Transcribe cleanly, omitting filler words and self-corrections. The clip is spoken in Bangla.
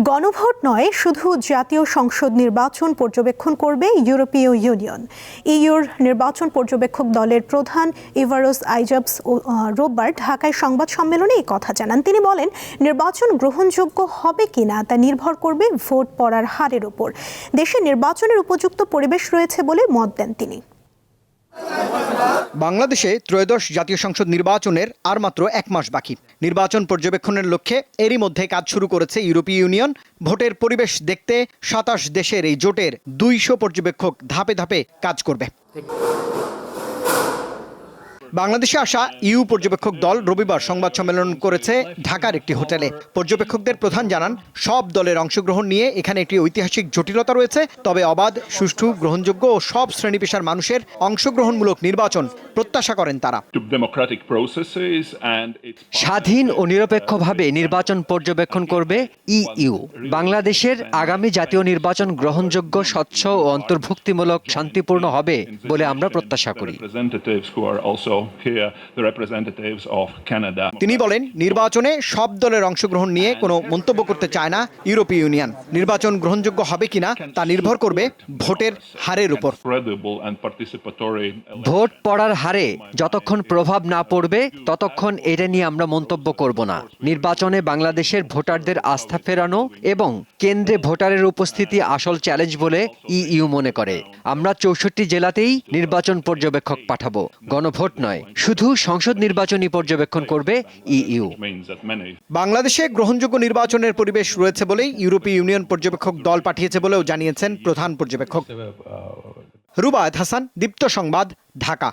গণভোট নয়, শুধু জাতীয় সংসদ নির্বাচন পর্যবেক্ষণ করবে ইউরোপীয় ইউনিয়ন। ইউর নির্বাচন পর্যবেক্ষক দলের প্রধান ইভারোস আইজাবস রোববার ঢাকায় সংবাদ সম্মেলনে এই কথা জানান। তিনি বলেন, নির্বাচন গ্রহণযোগ্য হবে কিনা তা নির্ভর করবে ভোট পড়ার হারের উপর। দেশে নির্বাচনের উপযুক্ত পরিবেশ রয়েছে বলে মত দেন তিনি। বাংলাদেশে ত্রয়োদশ জাতীয় সংসদ নির্বাচনের আর মাত্র 1 মাস বাকি। নির্বাচন পর্যবেক্ষণের লক্ষ্যে এরই মধ্যে কাজ শুরু করেছে ইউরোপীয় ইউনিয়ন। ভোটের পরিবেশ দেখতে 27 দেশের এই জোটের 200 পর্যবেক্ষক ধাপে ধাপে কাজ করবে। বাংলাদেশে আসা ইউ পর্যবেক্ষক দল রবিবার সংবাদ সম্মেলন করেছে ঢাকার একটি হোটেলে। পর্যবেক্ষকদের প্রধান জানান, সব দলের অংশগ্রহণ নিয়ে এখানে একটি ঐতিহাসিক জটিলতা রয়েছে। তবে অবাধ, সুষ্ঠু, গ্রহণযোগ্য ও সব শ্রেণী পেশার মানুষের অংশগ্রহণমূলক নির্বাচন প্রত্যাশা করেন তারা। স্বাধীন ও নিরপেক্ষভাবে নির্বাচন পর্যবেক্ষণ করবে ইইউ। বাংলাদেশের আগামী জাতীয় নির্বাচন গ্রহণযোগ্য, স্বচ্ছ ও অন্তর্ভুক্তিমূলক, শান্তিপূর্ণ হবে বলে আমরা প্রত্যাশা করি। তিনি বলেন, নির্বাচনে সব দলের অংশগ্রহণ নিয়ে কোনো মন্তব্য করতে চায় না ইউরোপীয় ইউনিয়ন। নির্বাচন গ্রহণযোগ্য হবে কিনা তা নির্ভর করবে ভোটের হারের উপর। ভোট পড়ার হারে যতক্ষণ প্রভাব না পড়বে ততক্ষণ এটা নিয়ে আমরা মন্তব্য করব না। নির্বাচনে বাংলাদেশের ভোটারদের আস্থা ফেরানো এবং কেন্দ্রে ভোটারের উপস্থিতি আসল চ্যালেঞ্জ বলে ইইউ মনে করে। আমরা 64 জেলাতেই নির্বাচন পর্যবেক্ষক পাঠাবো। গণভোট নয়, শুধু সংসদ নির্বাচনই পর্যবেক্ষণ করবে ইইউ। বাংলাদেশে গ্রহণযোগ্য নির্বাচনের পরিবেশ রয়েছে বলেই ইউরোপীয় ইউনিয়ন পর্যবেক্ষক দল পাঠিয়েছে বলেও জানিয়েছেন প্রধান পর্যবেক্ষক। রুবায়েত হাসান, দীপ্ত সংবাদ, ঢাকা।